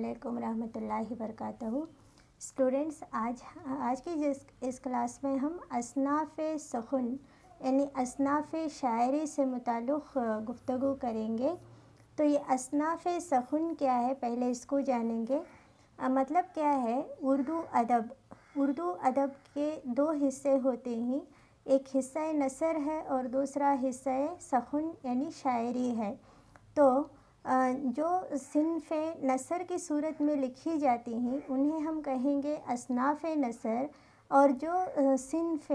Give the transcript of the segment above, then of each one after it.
علیکم ورحمۃ اللہ وبرکاتہ۔ اسٹوڈنٹس، آج کی اس کلاس میں ہم اصناف سخن یعنی اصناف شاعری سے متعلق گفتگو کریں گے۔ تو یہ اصناف سخن کیا ہے، پہلے اس کو جانیں گے۔ مطلب کیا ہے، اردو ادب کے دو حصے ہوتے ہیں، ایک حصہ نثر ہے اور دوسرا حصہ سخن یعنی شاعری ہے۔ تو جو صنف نثر کی صورت میں لکھی جاتی ہیں انہیں ہم کہیں گے اصناف نثر، اور جو صنف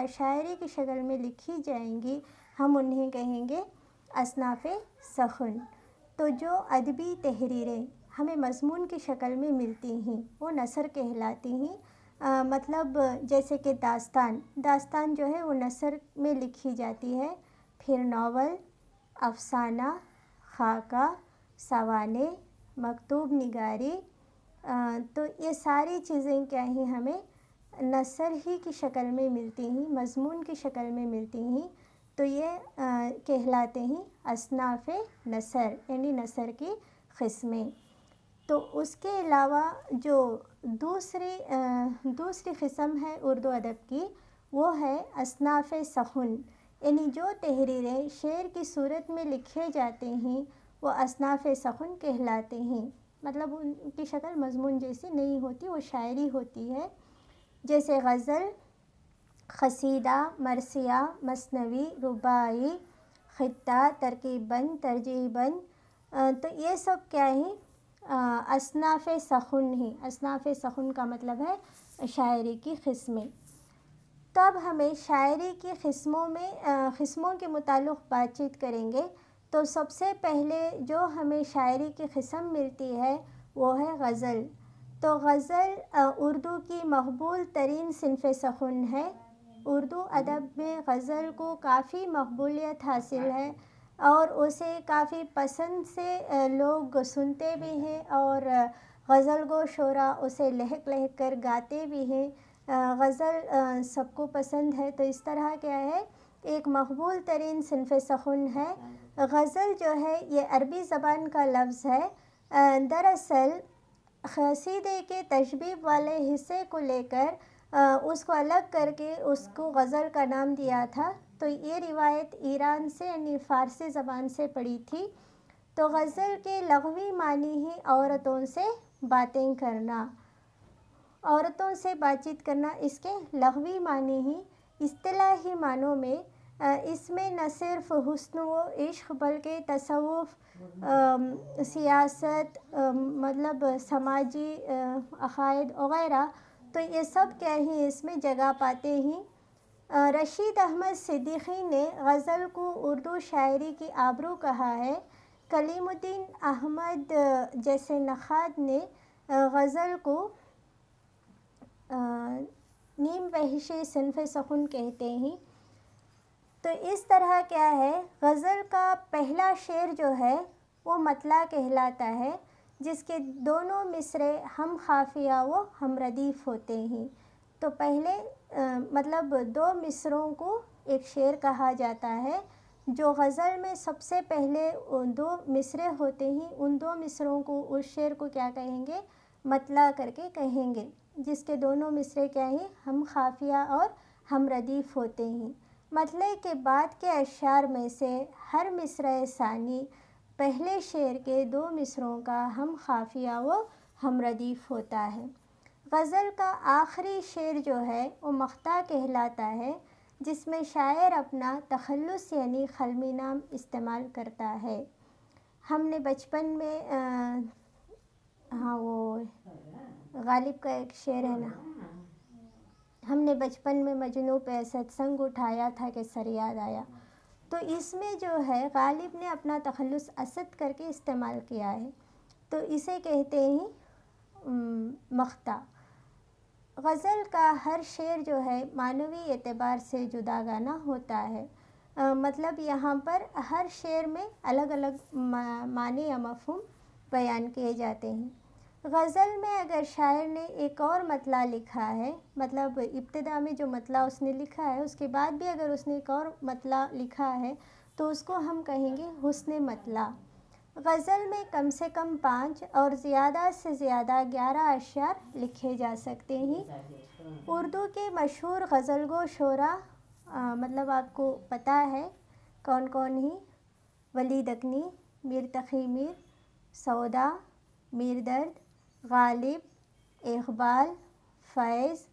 شاعری کی شکل میں لکھی جائیں گی ہم انہیں کہیں گے اصناف سخن۔ تو جو ادبی تحریریں ہمیں مضمون کی شکل میں ملتی ہیں وہ نثر کہلاتی ہیں۔ مطلب جیسے کہ داستان جو ہے وہ نثر میں لکھی جاتی ہے، پھر ناول، افسانہ، خاکہ، سوانح، مکتوب نگاری، تو یہ ساری چیزیں کیا ہیں، ہمیں نثر ہی کی شکل میں ملتی ہیں، مضمون کی شکل میں ملتی ہیں۔ تو یہ کہلاتے ہیں اصناف نثر یعنی نثر کی قسمیں۔ تو اس کے علاوہ جو دوسری قسم ہے اردو ادب کی، وہ ہے اصناف سخن، یعنی جو تحریریں شعر کی صورت میں لکھے جاتے ہیں وہ اصناف سخن کہلاتے ہیں۔ مطلب ان کی شکل مضمون جیسی نہیں ہوتی، وہ شاعری ہوتی ہے، جیسے غزل، قصیدہ، مرثیہ، مثنوی، رباعی، خطہ، ترکیب بند، ترجیح بند۔ تو یہ سب کیا ہیں، اصناف سخن ہیں۔ اصناف سخن کا مطلب ہے شاعری کی قسمیں۔ تب ہمیں شاعری کی قسموں کے متعلق بات چیت کریں گے۔ تو سب سے پہلے جو ہمیں شاعری کی قسم ملتی ہے وہ ہے غزل۔ تو غزل اردو کی مقبول ترین صنف سخن ہے۔ اردو ادب میں غزل کو کافی مقبولیت حاصل ہے اور اسے کافی پسند سے لوگ سنتے بھی ہیں، اور غزل گو شعراء اسے لہک لہک کر گاتے بھی ہیں۔ غزل سب کو پسند ہے، تو اس طرح کیا ہے، ایک مقبول ترین صنف سخن ہے۔ غزل جو ہے یہ عربی زبان کا لفظ ہے۔ دراصل قصیدے کے تشبیب والے حصے کو لے کر اس کو الگ کر کے اس کو غزل کا نام دیا تھا۔ تو یہ روایت ایران سے یعنی فارسی زبان سے پڑی تھی۔ تو غزل کے لغوی معنی ہے عورتوں سے باتیں کرنا، عورتوں سے بات چیت کرنا، اس کے لغوی معنی ہیں۔ اصطلاحی معنوں میں اس میں نہ صرف حسن و عشق بلکہ تصوف، سیاست، مطلب سماجی عقائد وغیرہ، تو یہ سب کیا ہیں، اس میں جگہ پاتے ہیں۔ رشید احمد صدیقی نے غزل کو اردو شاعری کی آبرو کہا ہے۔ کلیم الدین احمد جیسے نقاد نے غزل کو نیم وحشی صنف سخن کہتے ہیں۔ تو اس طرح کیا ہے، غزل کا پہلا شعر جو ہے وہ مطلع کہلاتا ہے، جس کے دونوں مصرعے ہم قافیہ و ہم ردیف ہوتے ہیں۔ تو پہلے مطلب دو مصرعوں کو ایک شعر کہا جاتا ہے۔ جو غزل میں سب سے پہلے دو مصرعے ہوتے ہیں، ان دو مصرعوں کو، اس شعر کو کیا کہیں گے، مطلع کر کے کہیں گے، جس کے دونوں مصرعے کیا ہیں، ہم قافیہ اور ہم ردیف ہوتے ہیں۔ مطلع کے بعد کے اشعار میں سے ہر مصرع ثانی پہلے شعر کے دو مصرعوں کا ہم قافیہ و ہم ردیف ہوتا ہے۔ غزل کا آخری شعر جو ہے وہ مقطع کہلاتا ہے، جس میں شاعر اپنا تخلص یعنی قلمی نام استعمال کرتا ہے۔ ہم نے بچپن میں وہ غالب کا ایک شعر ہے نا، ہم نے بچپن میں مجنوں پہ اسد سنگ اٹھایا تھا کہ سر یاد آیا، تو اس میں جو ہے غالب نے اپنا تخلص اسد کر کے استعمال کیا ہے، تو اسے کہتے ہیں مقطع۔ غزل کا ہر شعر جو ہے معنوی اعتبار سے جداگانہ ہوتا ہے۔ مطلب یہاں پر ہر شعر میں الگ الگ معنی یا مفہوم بیان کیے جاتے ہیں۔ غزل میں اگر شاعر نے ایک اور مطلع لکھا ہے، مطلب ابتدا میں جو مطلع اس نے لکھا ہے اس کے بعد بھی اگر اس نے ایک اور مطلع لکھا ہے تو اس کو ہم کہیں گے حسن مطلع۔ غزل میں کم سے کم 5 اور زیادہ سے زیادہ 11 اشعار لکھے جا سکتے ہیں۔ اردو کے مشہور غزل گو شعراء مطلب آپ کو پتہ ہے کون کون ہیں؟ ولی دکنی، میر تقی میر، سودا، میر درد، غالب، اقبال، فیض،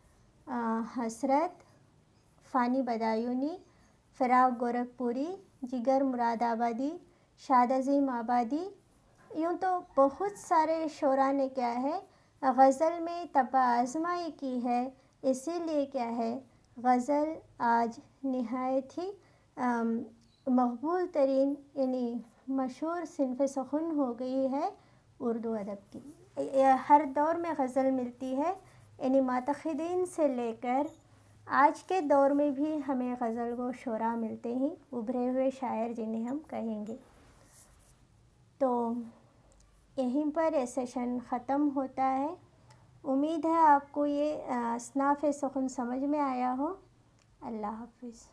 حسرت، فانی بدایونی، فراق گورکھپوری، جگر مراد آبادی، شاد عظیم آبادی۔ یوں تو بہت سارے شعراء نے کیا ہے غزل میں طبع آزمائی کی ہے۔ اسی لیے کیا ہے غزل آج نہایت ہی مقبول ترین یعنی مشہور صنف سخن ہو گئی ہے اردو ادب کی۔ ہر دور میں غزل ملتی ہے، یعنی ماتحدین سے لے کر آج کے دور میں بھی ہمیں غزل گو شعراء ملتے ہیں، ابھرے ہوئے شاعر جنہیں ہم کہیں گے۔ تو یہیں پر یہ سیشن ختم ہوتا ہے۔ امید ہے آپ کو یہ اصناف سخن سمجھ میں آیا ہو۔ اللہ حافظ۔